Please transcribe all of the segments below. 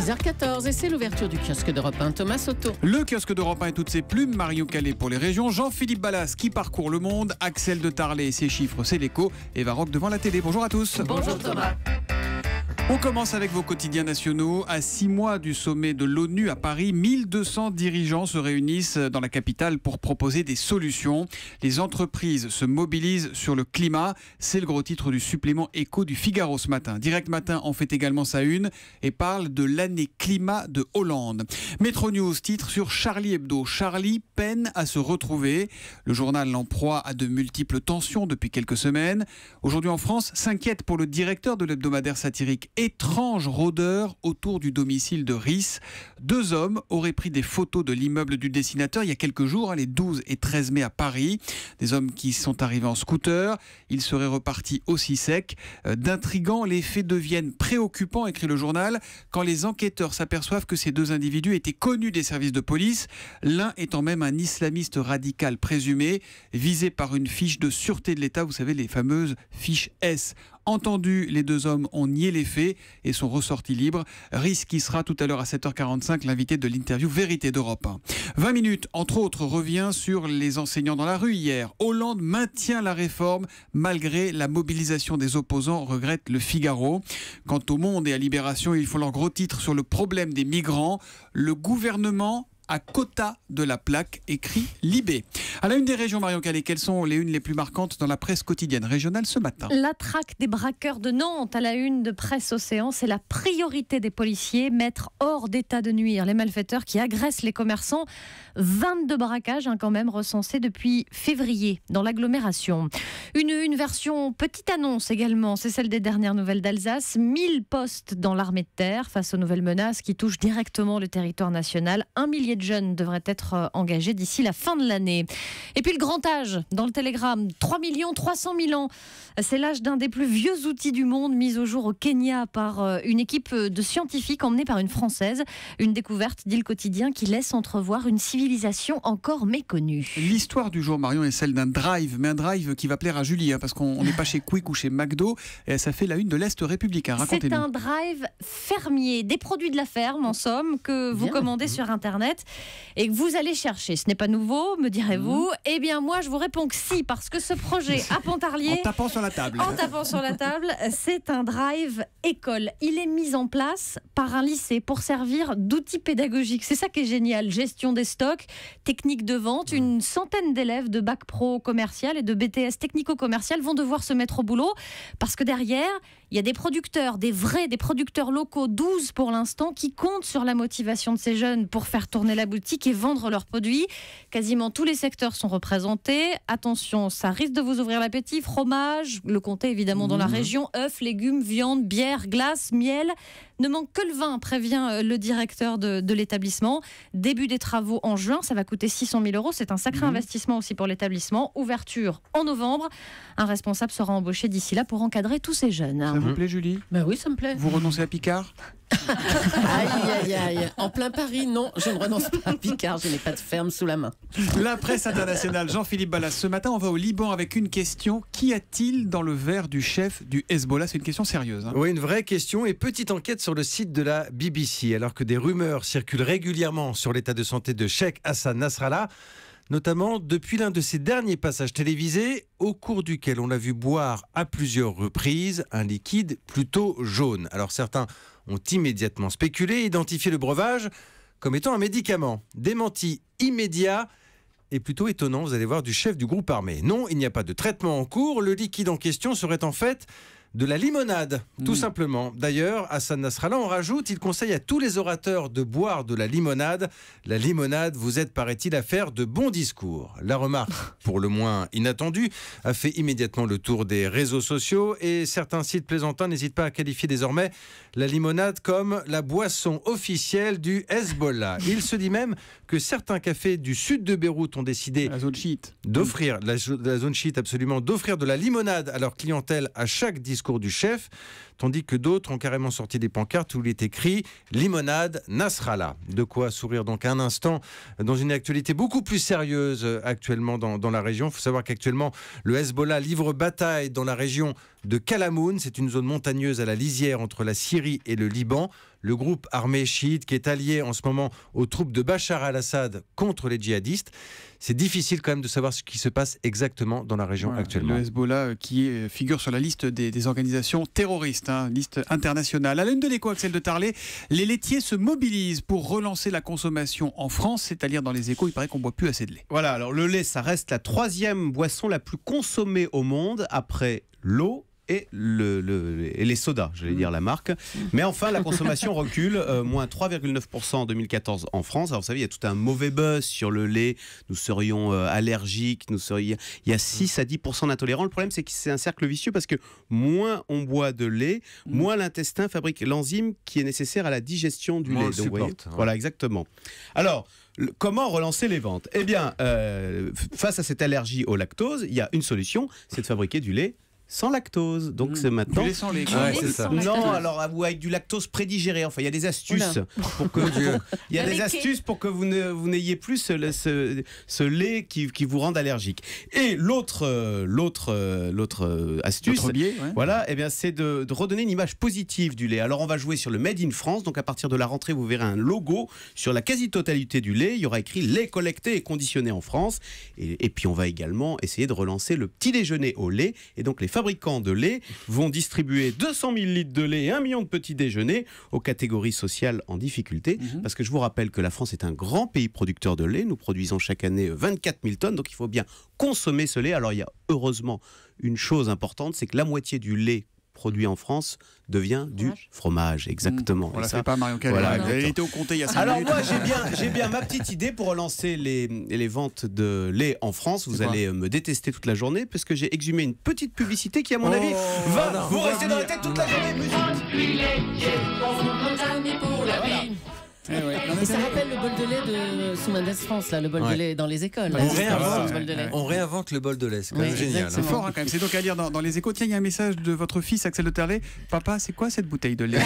6h14 et c'est l'ouverture du kiosque d'Europe 1. Thomas Soto. Le kiosque d'Europe 1 et toutes ses plumes, Marion Calais pour les régions, Jean-Philippe Ballas qui parcourt le monde, Axel de Tarlet et ses chiffres, c'est l'écho, et Eva Rock devant la télé. Bonjour à tous. Bonjour Thomas. On commence avec vos quotidiens nationaux. À 6 mois du sommet de l'ONU à Paris, 1200 dirigeants se réunissent dans la capitale pour proposer des solutions. Les entreprises se mobilisent sur le climat. C'est le gros titre du supplément Écho du Figaro ce matin. Direct Matin en fait également sa une et parle de l'année climat de Hollande. Métro News titre sur Charlie Hebdo. Charlie peine à se retrouver. Le journal en proie à de multiples tensions depuis quelques semaines. Aujourd'hui en France, s'inquiète pour le directeur de l'hebdomadaire satirique Étrange rôdeur autour du domicile de Ris. 2 hommes auraient pris des photos de l'immeuble du dessinateur il y a quelques jours, les 12 et 13 mai à Paris. Des hommes qui sont arrivés en scooter. Ils seraient repartis aussi secs. D'intrigants, les faits deviennent préoccupants, écrit le journal, quand les enquêteurs s'aperçoivent que ces 2 individus étaient connus des services de police, l'un étant même un islamiste radical présumé, visé par une fiche de sûreté de l'État, vous savez, les fameuses fiches S. Entendu, les 2 hommes ont nié les faits et sont ressortis libres. Ris qui sera tout à l'heure à 7h45 l'invité de l'interview Vérité d'Europe 1. 20 minutes, entre autres, revient sur les enseignants dans la rue hier. Hollande maintient la réforme malgré la mobilisation des opposants, regrette le Figaro. Quant au Monde et à Libération, ils font leur gros titre sur le problème des migrants. Le gouvernement à quota de la plaque, écrit Libé. À la une des régions, Marion Calais, quelles sont les unes les plus marquantes dans la presse quotidienne régionale ce matin? La traque des braqueurs de Nantes à la une de Presse Océan, c'est la priorité des policiers, mettre hors d'état de nuire les malfaiteurs qui agressent les commerçants. 22 braquages quand même recensés depuis février dans l'agglomération. Une version petite annonce également, c'est celle des dernières nouvelles d'Alsace. 1000 postes dans l'armée de terre face aux nouvelles menaces qui touchent directement le territoire national. 1 millier de jeunes devraient être engagés d'ici la fin de l'année. Et puis le grand âge, dans le Télégramme, 3 300 000 ans. C'est l'âge d'un des plus vieux outils du monde, mis au jour au Kenya par une équipe de scientifiques emmenée par une Française. Une découverte, dit le quotidien, qui laisse entrevoir une civilisation encore méconnue. L'histoire du jour, Marion, est celle d'un drive, mais un drive qui va plaire à Julie, parce qu'on n'est pas chez Quick ou chez McDo, et ça fait la une de l'Est républicain. Racontez-nous. C'est un drive fermier, des produits de la ferme, en somme, que vous commandez sur Internet et que vous allez chercher. Ce n'est pas nouveau, me direz-vous. Eh bien, moi, je vous réponds que si, parce que ce projet à Pontarlier... En tapant sur la table. En tapant sur la table, c'est un drive école. Il est mis en place par un lycée pour servir d'outil pédagogique. C'est ça qui est génial. Gestion des stocks, technique de vente. Une centaine d'élèves de bac pro commercial et de BTS technico-commercial vont devoir se mettre au boulot parce que derrière, il y a des producteurs, des producteurs locaux, 12 pour l'instant, qui comptent sur la motivation de ces jeunes pour faire tourner la boutique et vendre leurs produits. Quasiment tous les secteurs sont représentés. Attention, ça risque de vous ouvrir l'appétit. Fromage, le comté évidemment dans la région, œufs, légumes, viande, bière, glace, miel. Ne manque que le vin, prévient le directeur de l'établissement. Début des travaux en juin, ça va coûter 600 000 €. C'est un sacré investissement aussi pour l'établissement. Ouverture en novembre. Un responsable sera embauché d'ici là pour encadrer tous ces jeunes. Ça vous plaît, Julie? Ben oui, ça me plaît. Vous renoncez à Picard? Aïe. En plein Paris, non, je ne renonce pas à Picard, je n'ai pas de ferme sous la main. La presse internationale, Jean-Philippe Ballas. Ce matin, on va au Liban avec une question. Qu'y a-t-il dans le verre du chef du Hezbollah? C'est une question sérieuse. Oui, une vraie question et petite enquête sur le site de la BBC. Alors que des rumeurs circulent régulièrement sur l'état de santé de Cheikh Hassan Nasrallah, notamment depuis l'un de ses derniers passages télévisés, au cours duquel on l'a vu boire à plusieurs reprises un liquide plutôt jaune. Alors certains ont immédiatement spéculé et identifié le breuvage comme étant un médicament. Démenti immédiat et plutôt étonnant, vous allez voir, du chef du groupe armé. Non, il n'y a pas de traitement en cours. Le liquide en question serait en fait de la limonade, tout simplement. D'ailleurs, Hassan Nasrallah en rajoute, il conseille à tous les orateurs de boire de la limonade. La limonade vous aide, paraît-il, à faire de bons discours. La remarque, pour le moins inattendue, a fait immédiatement le tour des réseaux sociaux et certains sites plaisantins n'hésitent pas à qualifier désormais la limonade comme la boisson officielle du Hezbollah. Il se dit même que certains cafés du sud de Beyrouth ont décidé d'offrir, la zone chiite absolument, d'offrir de la limonade à leur clientèle à chaque discours du chef, tandis que d'autres ont carrément sorti des pancartes où il est écrit « Limonade Nasrallah ». De quoi sourire donc un instant dans une actualité beaucoup plus sérieuse actuellement dans la région. Il faut savoir qu'actuellement, le Hezbollah livre bataille dans la région de Kalamoun. C'est une zone montagneuse à la lisière entre la Syrie et le Liban. Le groupe armé chiite qui est allié en ce moment aux troupes de Bachar al-Assad contre les djihadistes. C'est difficile quand même de savoir ce qui se passe exactement dans la région actuellement. Le Hezbollah qui figure sur la liste des organisations terroristes, liste internationale. À l'une de l'Écho, Axel de Tarlet, les laitiers se mobilisent pour relancer la consommation en France, c'est-à-dire dans les Échos, il paraît qu'on ne boit plus assez de lait. Voilà, alors le lait, ça reste la 3e boisson la plus consommée au monde après l'eau et les sodas, j'allais dire la marque. Mais enfin, la consommation recule, moins 3,9% en 2014 en France. Alors vous savez, il y a tout un mauvais buzz sur le lait. Nous serions allergiques, il y a 6 à 10% d'intolérants. Le problème, c'est que c'est un cercle vicieux parce que moins on boit de lait, moins l'intestin fabrique l'enzyme qui est nécessaire à la digestion du lait. Donc, vous voyez, voilà, exactement. Alors, comment relancer les ventes ? Eh bien, face à cette allergie au lactose, il y a une solution, c'est de fabriquer du lait sans lactose. Donc c'est maintenant. Du lait sans lait. C'est ça. Non, alors avec du lactose prédigéré. Enfin, il y a des astuces pour que il y a des astuces pour que vous n'ayez plus ce lait qui vous rende allergique. Et l'autre astuce, voilà, eh bien c'est de redonner une image positive du lait. Alors on va jouer sur le Made in France. Donc à partir de la rentrée, vous verrez un logo sur la quasi-totalité du lait. Il y aura écrit lait collecté et conditionné en France. Et puis on va également essayer de relancer le petit déjeuner au lait. Et donc les fabricants de lait vont distribuer 200 000 litres de lait et 1 million de petits déjeuners aux catégories sociales en difficulté. Parce que je vous rappelle que la France est un grand pays producteur de lait. Nous produisons chaque année 24 000 tonnes. Donc il faut bien consommer ce lait. Alors il y a heureusement une chose importante, c'est que la moitié du lait produit en France devient du fromage, exactement. On la fait pas, Marion Calais. Voilà, elle était au comté il y a 5 Alors minutes. moi j'ai bien ma petite idée pour relancer les ventes de lait en France. Vous allez me détester toute la journée parce que j'ai exhumé une petite publicité qui à mon avis va vous rester dans la tête toute la journée. Et ça rappelle le bol de lait de sous Mendes France, là, le bol de lait dans les écoles. On réinvente le bol de lait, c'est quand même génial. C'est fort quand même. C'est donc à lire dans les Échos. Tiens, il y a un message de votre fils Axel de Tarlet. Papa, c'est quoi cette bouteille de lait ?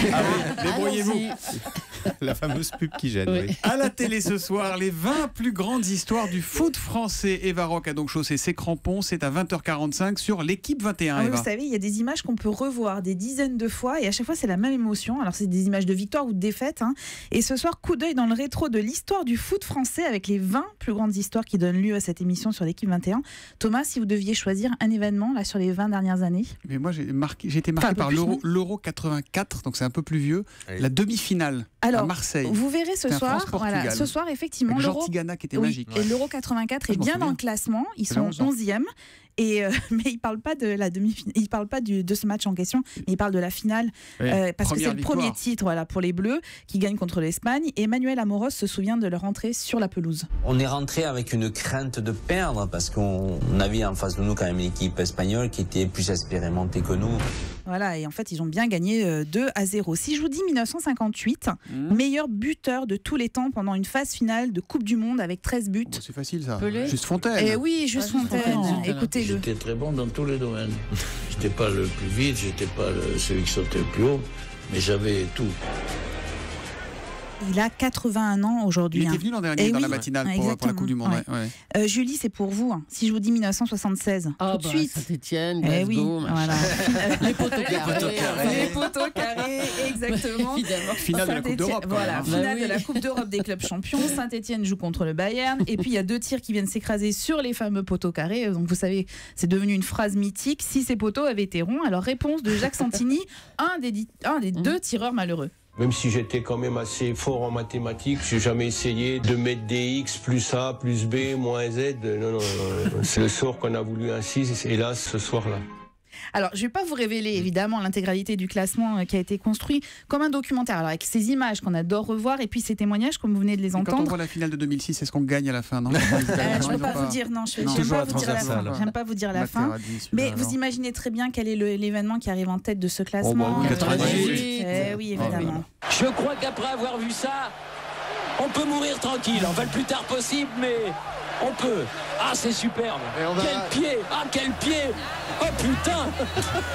Débrouillez-vous. La fameuse pub qui gêne. Oui. À la télé ce soir, les 20 plus grandes histoires du foot français. Eva Rock a donc chaussé ses crampons. C'est à 20h45 sur l'équipe 21. Vous savez, il y a des images qu'on peut revoir des dizaines de fois et à chaque fois c'est la même émotion. Alors c'est des images de victoire ou de défaite. Et ce soir, coup d'œil dans le rétro de l'histoire du foot français avec les 20 plus grandes histoires qui donnent lieu à cette émission sur l'équipe 21. Thomas, si vous deviez choisir un événement là sur les 20 dernières années. Mais moi j'ai été marqué par l'Euro 84, donc c'est un peu plus vieux. La demi-finale à Marseille. Vous verrez ce soir effectivement l'Euro Tigana qui était magique. Et l'Euro 84 est bien dans le classement, ils sont 11e. Mais il parle pas de la demi-finale, il parle pas de ce match en question, mais il parle de la finale parce que c'est le premier titre pour les Bleus qui gagnent contre l'Espagne. Et Emmanuel Amoros se souvient de leur entrée sur la pelouse. On est rentré avec une crainte de perdre parce qu'on avait en face de nous quand même une équipe espagnole qui était plus expérimentée que nous. Voilà, et en fait, ils ont bien gagné 2-0. Si je vous dis 1958, meilleur buteur de tous les temps pendant une phase finale de Coupe du Monde avec 13 buts. C'est facile ça. Pelé. Juste Fontaine. Et oui, Juste Fontaine. Écoutez-le. J'étais très bon dans tous les domaines. J'étais pas le plus vite, j'étais pas celui qui sautait le plus haut, mais j'avais tout. Il a 81 ans aujourd'hui. Il était venu l'an dernier dans la matinale pour la Coupe du Monde. Julie, c'est pour vous. Si je vous dis 1976, tout de suite. Saint-Étienne, Glasgow, voilà. Les poteaux carrés. Les poteaux carrés, exactement. Finale de la Coupe d'Europe. Voilà, finale de la Coupe d'Europe des clubs champions. Saint-Étienne joue contre le Bayern. Et puis il y a 2 tirs qui viennent s'écraser sur les fameux poteaux carrés. Donc vous savez, c'est devenu une phrase mythique. Si ces poteaux avaient été ronds, alors réponse de Jacques Santini, un des 2 tireurs malheureux. Même si j'étais quand même assez fort en mathématiques, j'ai jamais essayé de mettre des X plus A plus B moins Z. Non. C'est le sort qu'on a voulu ainsi, hélas, ce soir-là. Alors, je ne vais pas vous révéler évidemment l'intégralité du classement qui a été construit comme un documentaire, alors avec ces images qu'on adore revoir et puis ces témoignages comme vous venez de les entendre. Quand on voit la finale de 2006, est-ce qu'on gagne à la fin? Non, je ne peux pas vous dire, non, j'aime pas vous dire la fin. Mais vous imaginez très bien quel est l'événement qui arrive en tête de ce classement. 98. Oui, évidemment. Je crois qu'après avoir vu ça, on peut mourir tranquille. Enfin, le plus tard possible, mais on peut. Ah, c'est superbe. Quel pied. Ah, quel pied. Oh putain.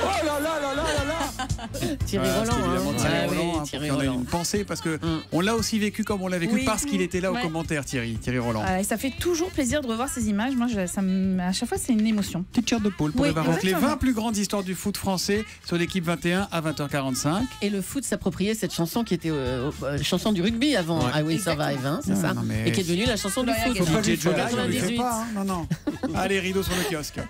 Oh là là là là là là. Thierry Roland. Thierry Roland, Thierry on a Roland. une pensée parce que on l'a aussi vécu comme on l'a vécu Oui. parce qu'il était là au Ouais. commentaire, Thierry Roland. Ça fait toujours plaisir de revoir ces images. Moi, à chaque fois, c'est une émotion. Petite chair de poule pour Oui, les Varens. Les exactement. 20 plus grandes histoires du foot français sur l'équipe 21 à 20h45. Et le foot s'appropriait cette chanson qui était chanson du rugby avant Ouais. I Will Survive, hein, c'est Non, ça non, mais- et qui est devenue la chanson du foot. Faut pas en DJ Jola, il le fait 98. pas. Hein. Non. Allez, rideau sur le kiosque.